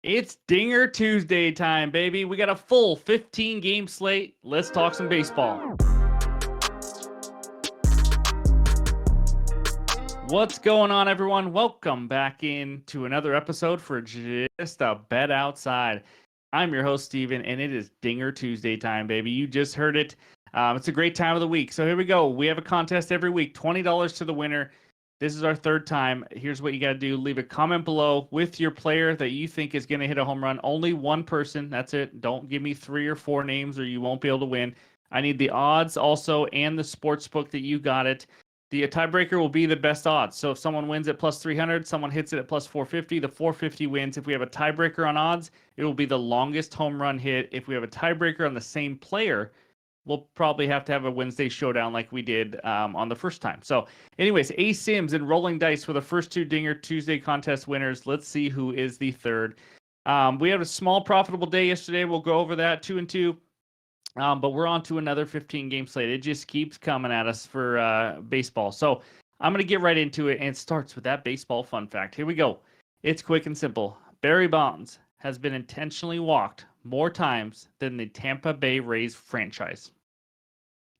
It's Dinger Tuesday time, baby. We got a full 15 game slate. Let's talk some baseball. What's going on, everyone? Welcome back into another episode for Just a Bet Outside. I'm your host, Steven, and it is Dinger Tuesday time, baby. You just heard it. It's a great time of the week. So here we go. We have a contest every week, $20 to the winner. This is our third time. Here's what you got to do. Leave a comment below with your player that you think is going to hit a home run. Only one person. That's it. Don't give me 3 or 4 names or you won't be able to win. I need the odds also and the sports book that you got it. The tiebreaker will be the best odds. So if someone wins at plus 300, someone hits it at plus 450, the 450 wins. If we have a tiebreaker on odds, it will be the longest home run hit. If we have a tiebreaker on the same player, we'll probably have to have a Wednesday showdown like we did on the first time. So anyways, A Sims and Rolling Dice were the first 2 Dinger Tuesday contest winners. Let's see who is the third. We had a small profitable day yesterday. We'll go over that 2-2. But we're on to another 15 game slate. It just keeps coming at us for baseball. So I'm going to get right into it, and it starts with that baseball fun fact. Here we go. It's quick and simple. Barry Bonds has been intentionally walked more times than the Tampa Bay Rays franchise.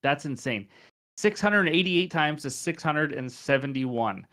That's insane. 688 times to 671.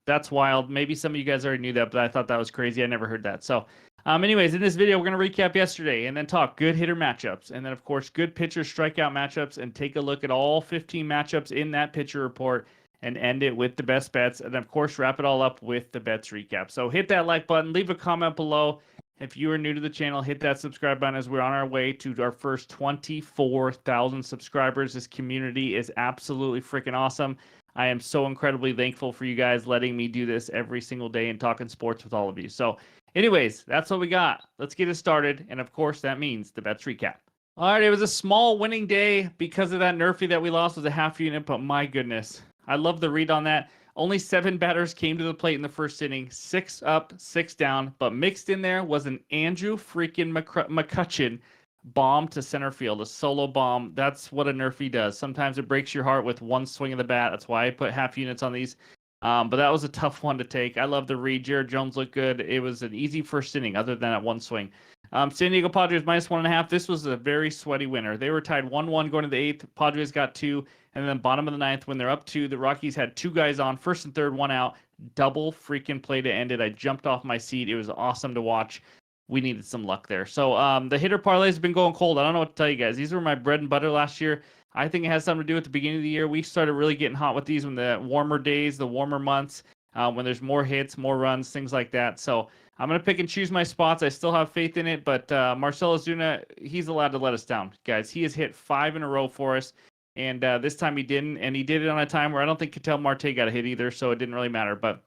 That's wild. Maybe some of you guys already knew that, but I thought that was crazy. I never heard that. So anyways, in this video, we're going to recap yesterday and then talk good hitter matchups. And then, of course, good pitcher strikeout matchups and take a look at all 15 matchups in that pitcher report and end it with the best bets. And, of course, wrap it all up with the bets recap. So hit that like button. Leave a comment below. If you are new to the channel, hit that subscribe button as we're on our way to our first 24,000 subscribers. This community is absolutely freaking awesome. I am so incredibly thankful for you guys letting me do this every single day and talking sports with all of you. So anyways, that's what we got. Let's get it started. And of course, that means the bets recap. All right, it was a small winning day because of that Nerfy that we lost was a half unit, but my goodness. I love the read on that. Only 7 batters came to the plate in the first inning, 6 up, 6 down, but mixed in there was an Andrew freaking McCutchen bomb to center field, a solo bomb. That's what a Nerfy does. Sometimes it breaks your heart with one swing of the bat. That's why I put half units on these. But that was a tough one to take. I love the read. Jared Jones looked good. It was an easy first inning other than that one swing. San Diego Padres minus 1.5. This was a very sweaty winner. They were tied 1-1 going to the 8th. Padres got 2. And then bottom of the 9th, when they're up 2, the Rockies had 2 guys on, first and third, 1 out. Double freaking play to end it. I jumped off my seat. It was awesome to watch. We needed some luck there. So the hitter parlays have been going cold. I don't know what to tell you guys. These were my bread and butter last year. I think it has something to do with the beginning of the year. We started really getting hot with these when the warmer days, the warmer months, when there's more hits, more runs, things like that. So I'm going to pick and choose my spots. I still have faith in it, but Marcell Ozuna, he's allowed to let us down, guys. He has hit 5 in a row for us, and this time he didn't, and he did it on a time where I don't think Ketel Marte got a hit either, so it didn't really matter. But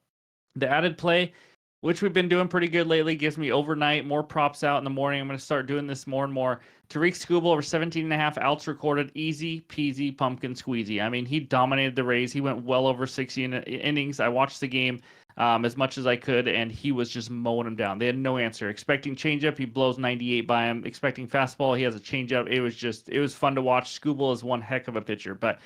the added play, which we've been doing pretty good lately, gives me overnight, more props out in the morning. I'm going to start doing this more and more. Tariq Skubal over 17.5 outs recorded. Easy peasy pumpkin squeezy. I mean, he dominated the Rays. He went well over 60 innings. I watched the game as much as I could, and he was just mowing them down. They had no answer. Expecting changeup, he blows 98 by him. Expecting fastball, he has a changeup. It was fun to watch. Skubal is one heck of a pitcher. But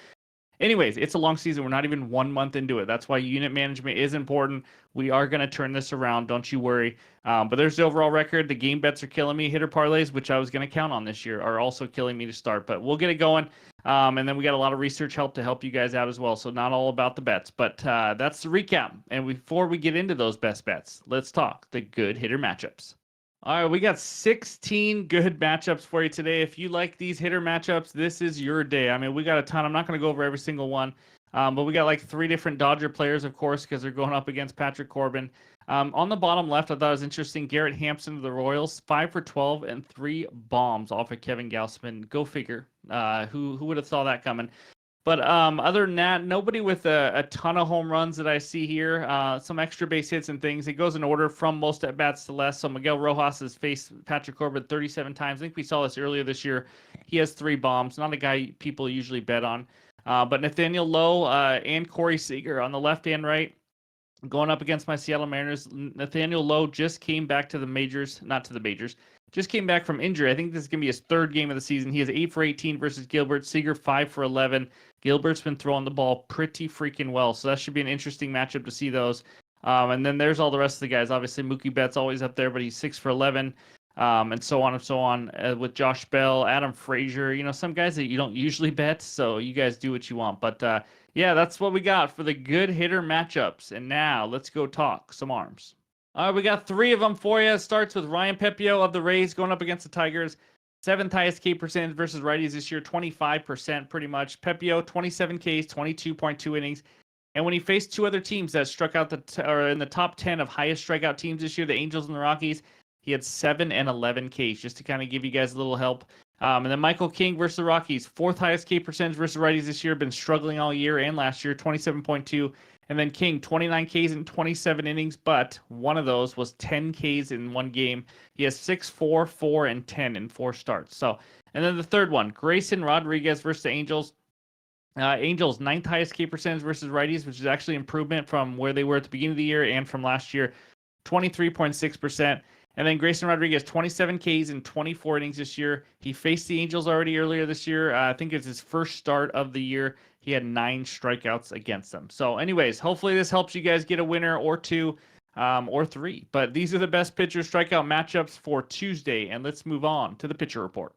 anyways, it's a long season. We're not even 1 month into it. That's why unit management is important. We are going to turn this around. Don't you worry. But there's the overall record. The game bets are killing me. Hitter parlays, which I was going to count on this year, are also killing me to start. But we'll get it going. And then we got a lot of research help to help you guys out as well. So not all about the bets. But that's the recap. And before we get into those best bets, let's talk the good hitter matchups. All right, we got 16 good matchups for you today. If you like these hitter matchups, this is your day. I mean, we got a ton. I'm not going to go over every single one, but we got like 3 different Dodger players, of course, because they're going up against Patrick Corbin. On the bottom left, I thought it was interesting. Garrett Hampson of the Royals, 5 for 12 and 3 bombs off of Kevin Gausman. Go figure. Who would have saw that coming? But other than that, nobody with a ton of home runs that I see here. Some extra base hits and things. It goes in order from most at bats to less. So Miguel Rojas has faced Patrick Corbin 37 times. I think we saw this earlier this year. He has 3 bombs. Not a guy people usually bet on. But Nathaniel Lowe and Corey Seager on the left and right, going up against my Seattle Mariners. Nathaniel Lowe just came back to the majors, not to the majors. Just came back from injury. I think this is going to be his 3rd game of the season. He has 8 for 18 versus Gilbert. Seager 5 for 11. Gilbert's been throwing the ball pretty freaking well, so that should be an interesting matchup to see those. And then there's all the rest of the guys. Obviously, Mookie Betts always up there, but he's 6 for 11. And so on and so on with Josh Bell, Adam Frazier, some guys that you don't usually bet. So you guys do what you want. But yeah, that's what we got for the good hitter matchups. And now let's go talk some arms. All right, we got 3 of them for you. Starts with Ryan Pepiot of the Rays going up against the Tigers. 7th highest K percentage versus righties this year, 25% pretty much. Pepiot, 27 Ks, 22.2 innings. And when he faced 2 other teams that struck out or in the top 10 of highest strikeout teams this year, the Angels and the Rockies, he had 7 and 11 Ks, just to kind of give you guys a little help. And then Michael King versus the Rockies, 4th highest K percentage versus righties this year, been struggling all year and last year, 27.2. And then King, 29 Ks in 27 innings, but one of those was 10 Ks in one game. He has 6, 4, 4, and 10 in 4 starts. So, and then the third one, Grayson Rodriguez versus the Angels. Angels, 9th highest K percentage versus righties, which is actually improvement from where they were at the beginning of the year and from last year, 23.6%. And then Grayson Rodriguez, 27 Ks in 24 innings this year. He faced the Angels already earlier this year. I think it's his first start of the year. He had 9 strikeouts against them. So anyways, hopefully this helps you guys get a winner or 2 or 3. But these are the best pitcher strikeout matchups for Tuesday. And let's move on to the pitcher report.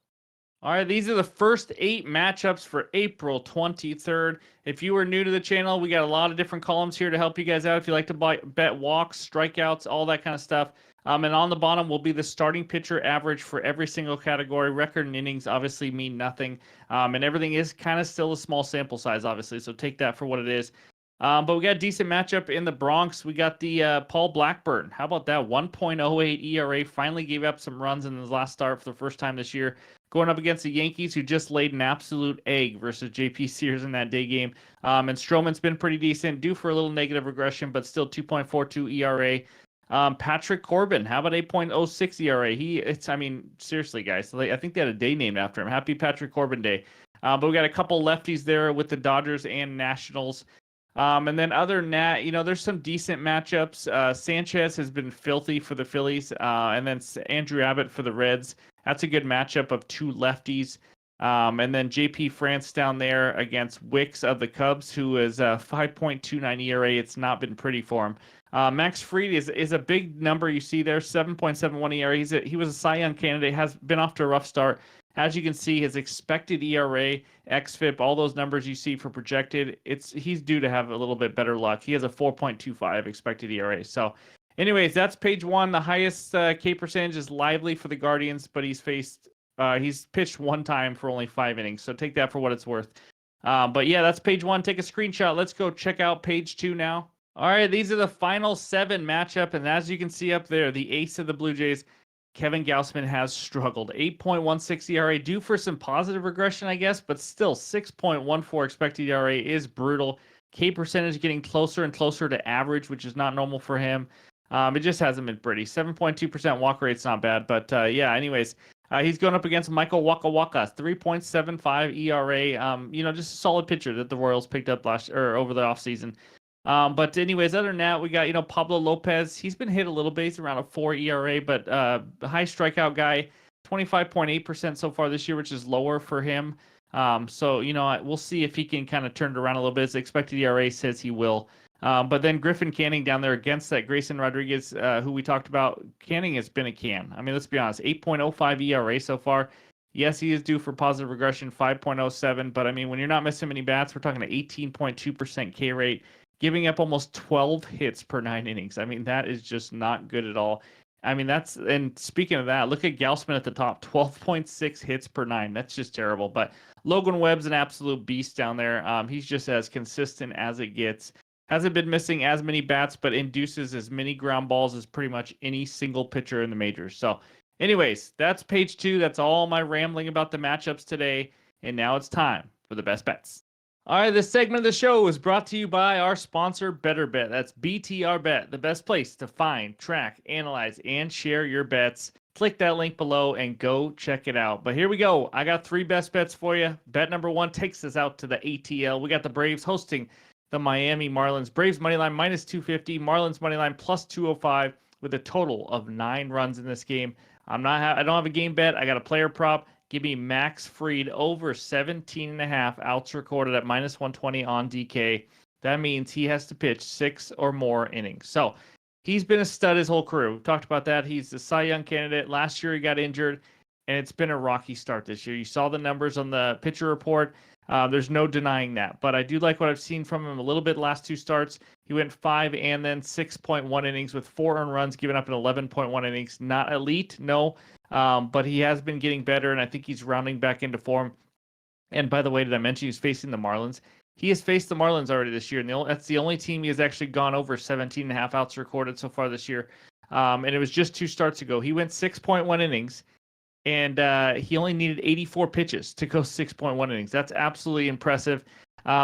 All right, these are the first 8 matchups for April 23rd. If you are new to the channel, we got a lot of different columns here to help you guys out. If you like to bet walks, strikeouts, all that kind of stuff. And on the bottom will be the starting pitcher average for every single category. Record and innings obviously mean nothing. And everything is kind of still a small sample size, obviously. So take that for what it is. But we got a decent matchup in the Bronx. We got the Paul Blackburn. How about that? 1.08 ERA. Finally gave up some runs in his last start for the first time this year. Going up against the Yankees, who just laid an absolute egg versus JP Sears in that day game. And Stroman's been pretty decent, due for a little negative regression, but still 2.42 ERA. Patrick Corbin, how about 8.06 ERA? Seriously, guys, I think they had a day named after him. Happy Patrick Corbin Day. But we got a couple lefties there with the Dodgers and Nationals. And then other than that, there's some decent matchups. Sanchez has been filthy for the Phillies, and then Andrew Abbott for the Reds. That's a good matchup of 2 lefties. And then JP France down there against Wicks of the Cubs, who is 5.29 ERA. It's not been pretty for him. Max Fried is a big number you see there, 7.71 ERA. He was a Cy Young candidate, has been off to a rough start. As you can see, his expected ERA, xFIP, all those numbers you see for projected, he's due to have a little bit better luck. He has a 4.25 expected ERA. So anyways, that's page 1. The highest K percentage is Lively for the Guardians, but he's pitched 1 time for only 5 innings. So take that for what it's worth. But yeah, that's page 1. Take a screenshot. Let's go check out page 2 now. All right, these are the final 7 matchup. And as you can see up there, the ace of the Blue Jays, Kevin Gausman, has struggled. 8.16 ERA, due for some positive regression, I guess, but still 6.14 expected ERA is brutal. K percentage getting closer and closer to average, which is not normal for him. It just hasn't been pretty. 7.2% walk rate's not bad, but yeah, anyways, he's going up against Michael Waka Waka, 3.75 ERA. Just a solid pitcher that the Royals picked up over the offseason. But anyways, other than that, we got, Pablo Lopez. He's been hit a little bit. He's around a 4 ERA, but high strikeout guy, 25.8% so far this year, which is lower for him. So, we'll see if he can kind of turn it around a little bit. His expected ERA says he will. But then Griffin Canning down there against that Grayson Rodriguez, who we talked about. Canning has been a can. Let's be honest, 8.05 ERA so far. Yes, he is due for positive regression, 5.07. But, when you're not missing many bats, we're talking an 18.2% K rate. Giving up almost 12 hits per 9 innings. That is just not good at all. And speaking of that, look at Gausman at the top, 12.6 hits per 9. That's just terrible. But Logan Webb's an absolute beast down there. He's just as consistent as it gets. Hasn't been missing as many bats, but induces as many ground balls as pretty much any single pitcher in the majors. So anyways, that's page 2. That's all my rambling about the matchups today. And now it's time for the best bets. All right, this segment of the show is brought to you by our sponsor, BetterBet. That's BTR Bet, the best place to find, track, analyze, and share your bets. Click that link below and go check it out. But here we go. I got 3 best bets for you. Bet number 1 takes us out to the ATL. We got the Braves hosting the Miami Marlins. Braves moneyline minus 250, Marlins moneyline plus 205 with a total of 9 runs in this game. I don't have a game bet. I got a player prop. Give me Max Fried over 17.5 outs recorded at minus 120 on DK. That means he has to pitch 6 or more innings. So he's been a stud his whole career. We've talked about that. He's the Cy Young candidate. Last year he got injured, and it's been a rocky start this year. You saw the numbers on the pitcher report. There's no denying that. But I do like what I've seen from him a little bit last 2 starts. He went 5 and then 6.1 innings with 4 earned runs, giving up in 11.1 innings. Not elite, no, but he has been getting better, and I think he's rounding back into form. And by the way, did I mention he's facing the Marlins? He has faced the Marlins already this year, and that's the only team he has actually gone over 17 and a half outs recorded so far this year. And it was just 2 starts ago. He went 6.1 innings, and he only needed 84 pitches to go 6.1 innings. That's absolutely impressive.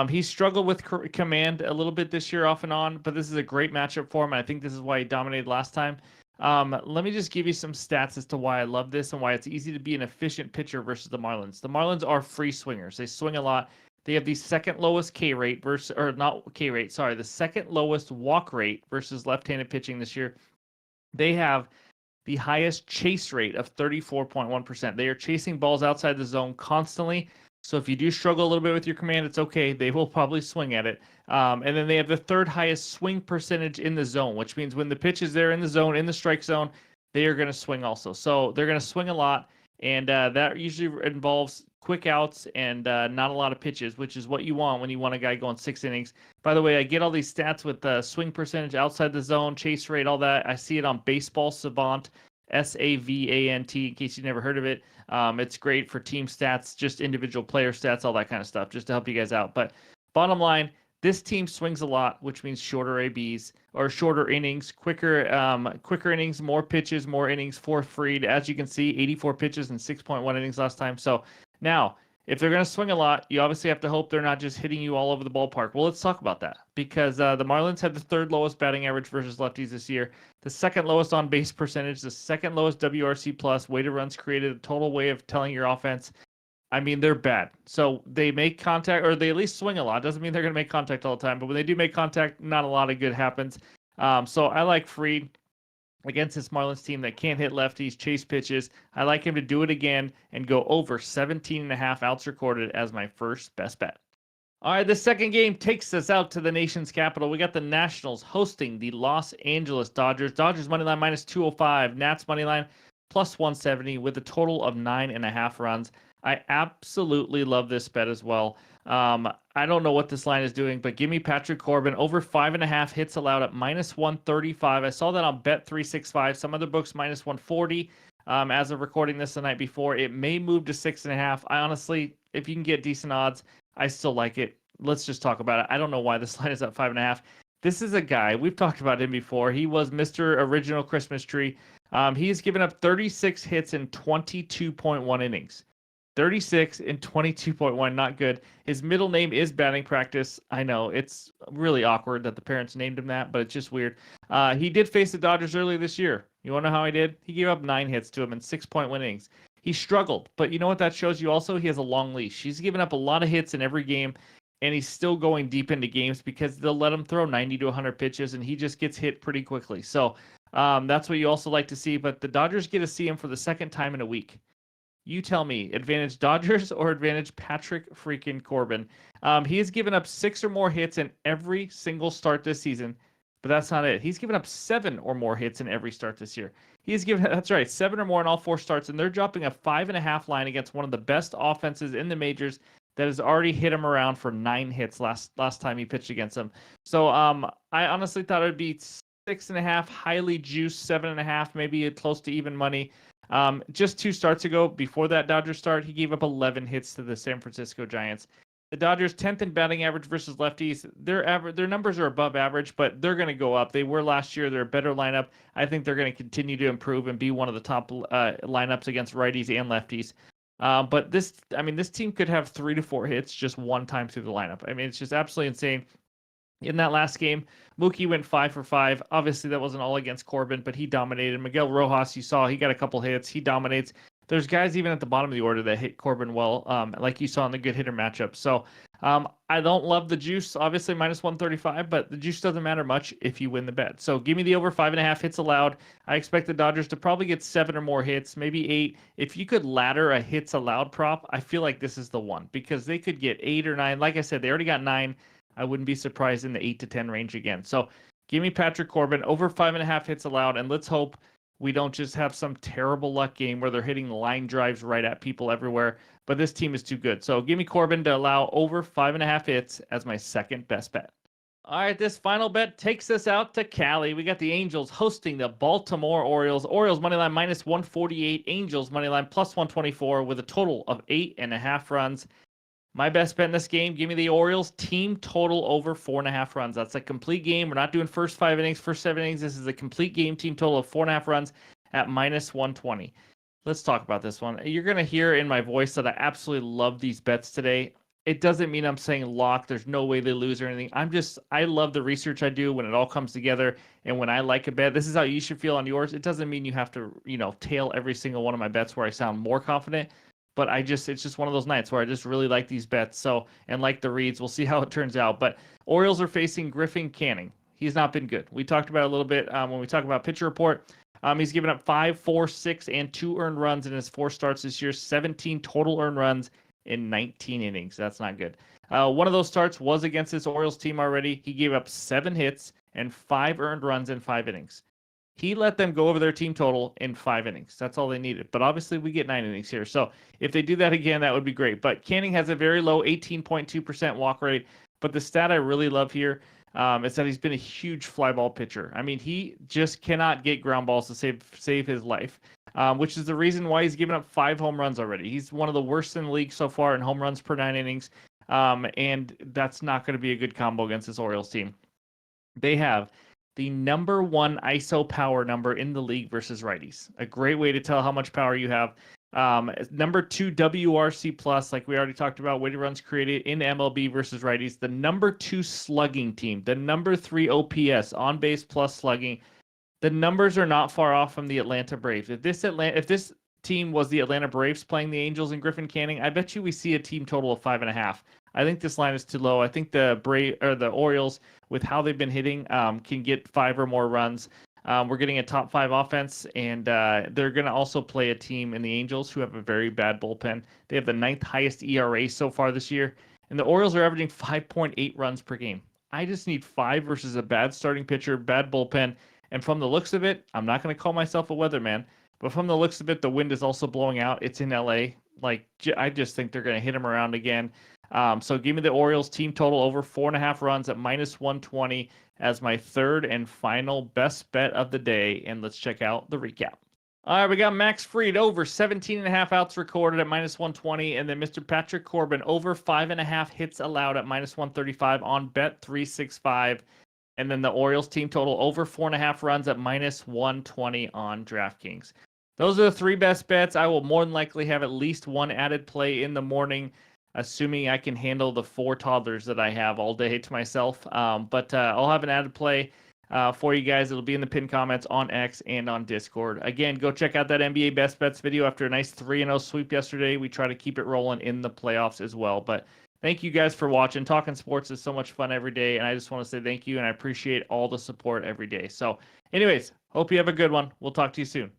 He struggled with command a little bit this year off and on, but this is a great matchup for him. And I think this is why he dominated last time. Let me just give you some stats as to why I love this and why it's easy to be an efficient pitcher versus the Marlins. The Marlins are free swingers. They swing a lot. They have the second lowest K rate versus, or not K rate, sorry, the second lowest walk rate versus left-handed pitching this year. They have the highest chase rate of 34.1%. They are chasing balls outside the zone constantly. So if you do struggle a little bit with your command, it's okay. They will probably swing at it. And then they have the 3rd highest swing percentage in the zone, which means when the pitch is there in the zone, in the strike zone, they are going to swing also. So they're going to swing a lot. And that usually involves quick outs and not a lot of pitches, which is what you want when you want a guy going 6 innings. By the way, I get all these stats with swing percentage outside the zone, chase rate, all that. I see it on Baseball Savant, SAVANT, in case you never heard of it. It's great for team stats, just individual player stats, all that kind of stuff, just to help you guys out. But bottom line, this team swings a lot, which means shorter ABs or shorter innings, quicker innings, more pitches, more innings for Fried. As you can see, 84 pitches and 6.1 innings last time. So now, if they're going to swing a lot, you obviously have to hope they're not just hitting you all over the ballpark. Well, let's talk about that because the Marlins had the 3rd lowest batting average versus lefties this year, the 2nd lowest on base percentage, the 2nd lowest WRC plus, weighted runs created, a total way of telling your offense. I mean, they're bad. So they make contact, or they at least swing a lot. Doesn't mean they're going to make contact all the time, but when they do make contact, not a lot of good happens. So I like Fried against this Marlins team that can't hit lefties, chase pitches. I like him to do it again and go over 17 and a half outs recorded as my first best bet. All right, the second game takes us out to the nation's capital. We got the Nationals hosting the Los Angeles Dodgers. Dodgers money line minus 205, Nats money line plus 170 with a total of 9.5 runs. I absolutely love this bet as well. I don't know what this line is doing, but give me Patrick Corbin over 5.5 hits allowed at minus 135. I saw that on Bet365. Some other books minus 140. As of recording this the night before, it may move to 6.5. I honestly, if you can get decent odds, I still like it. Let's just talk about it. I don't know why this line is at 5.5. This is a guy, we've talked about him before. He was Mr. Original Christmas Tree. He's given up 36 hits in 22.1 innings. 36 and 22.1, not good. His middle name is Batting Practice. I know, it's really awkward that the parents named him that, but it's just weird. He did face the Dodgers earlier this year. You want to know how he did? He gave up 9 hits to him in 6.1 innings. He struggled, but you know what that shows you also? He has a long leash. He's given up a lot of hits in every game, and he's still going deep into games because they'll let him throw 90 to 100 pitches, and he just gets hit pretty quickly. So that's what you also like to see, but the Dodgers get to see him for the 2nd time in a week. You tell me, advantage Dodgers or advantage Patrick freaking Corbin? He has given up 6 or more hits in every single start this season, but that's not it. He's given up 7 or more hits in every start this year. He's given, that's right, 7 or more in all 4 starts, and they're dropping a 5.5 line against one of the best offenses in the majors that has already hit him around for 9 hits last time he pitched against them. So I honestly thought it would be 6.5, highly juiced, 7.5, maybe close to even money. Just 2 starts ago, before that Dodgers start, he gave up 11 hits to the San Francisco Giants. The Dodgers 10th in batting average versus lefties. Their numbers are above average, but they're going to go up. They were last year. They're a better lineup. I think they're going to continue to improve and be one of the top lineups against righties and lefties. But this team could have 3 to 4 hits just one time through the lineup. I mean, it's just absolutely insane. In that last game, Mookie went 5 for 5. Obviously, that wasn't all against Corbin, but he dominated. Miguel Rojas, you saw, he got a couple hits. He dominates. There's guys even at the bottom of the order that hit Corbin well, like you saw in the good hitter matchup. So I don't love the juice, obviously minus 135, but the juice doesn't matter much if you win the bet. So give me the over 5.5 hits allowed. I expect the Dodgers to probably get 7 or more hits, maybe 8. If you could ladder a hits allowed prop, I feel like this is the one because they could get 8 or 9. Like I said, they already got 9. I wouldn't be surprised in the 8 to 10 range again. So give me Patrick Corbin over 5.5 hits allowed, and let's hope we don't just have some terrible luck game where they're hitting line drives right at people everywhere. But this team is too good. So give me Corbin to allow over 5.5 hits as my second best bet. All right, this final bet takes us out to Cali. We got the Angels hosting the Baltimore Orioles. Orioles moneyline minus 148, Angels moneyline plus 124 with a total of 8.5 runs. My best bet in this game, give me the Orioles team total over 4.5 runs. That's a complete game. We're not doing first 5 innings, first 7 innings. This is a complete game team total of 4.5 runs at minus 120. Let's talk about this one. You're going to hear in my voice that I absolutely love these bets today. It doesn't mean I'm saying lock. There's no way they lose or anything. I love the research I do when it all comes together. And when I like a bet, this is how you should feel on yours. It doesn't mean you have to, tail every single one of my bets where I sound more confident. But it's just one of those nights where I just really like these bets. So, and like the reads, we'll see how it turns out. But Orioles are facing Griffin Canning. He's not been good. We talked about it a little bit when we talk about pitcher report. He's given up 5, 4, 6, and 2 earned runs in his 4 starts this year. 17 total earned runs in 19 innings. That's not good. One of those starts was against this Orioles team already. He gave up 7 hits and 5 earned runs in 5 innings. He let them go over their team total in 5 innings. That's all they needed. But obviously, we get 9 innings here. So if they do that again, that would be great. But Canning has a very low 18.2% walk rate. But the stat I really love here is that he's been a huge fly ball pitcher. I mean, he just cannot get ground balls to save his life, which is the reason why he's given up 5 home runs already. He's one of the worst in the league so far in home runs per 9 innings. And that's not going to be a good combo against this Orioles team. They have the number 1 ISO power number in the league versus righties. A great way to tell how much power you have. Number 2 WRC plus, like we already talked about, weighted runs created in MLB versus righties. The number 2 slugging team. The number 3 OPS, on base plus slugging. The numbers are not far off from the Atlanta Braves. If this team was the Atlanta Braves playing the Angels and Griffin Canning, I bet you we see a team total of 5.5. I think this line is too low. I think the Orioles, with how they've been hitting, can get 5 or more runs. We're getting a top 5 offense, and they're going to also play a team in the Angels who have a very bad bullpen. They have the 9th highest ERA so far this year, and the Orioles are averaging 5.8 runs per game. I just need 5 versus a bad starting pitcher, bad bullpen, and from the looks of it, I'm not going to call myself a weatherman, but from the looks of it, the wind is also blowing out. It's in LA. I just think they're going to hit him around again. So give me the Orioles team total over 4.5 runs at minus 120 as my third and final best bet of the day. And let's check out the recap. All right, we got Max Fried over 17.5 outs recorded at minus 120. And then Mr. Patrick Corbin over 5.5 hits allowed at minus 135 on Bet365. And then the Orioles team total over 4.5 runs at minus 120 on DraftKings. Those are the 3 best bets. I will more than likely have at least one added play in the morning, assuming I can handle the 4 toddlers that I have all day to myself. But I'll have an added play for you guys. It'll be in the pinned comments on X and on Discord. Again, go check out that NBA Best Bets video after a nice 3-0 sweep yesterday. We try to keep it rolling in the playoffs as well. But thank you guys for watching. Talking sports is so much fun every day, and I just want to say thank you, and I appreciate all the support every day. So anyways, hope you have a good one. We'll talk to you soon.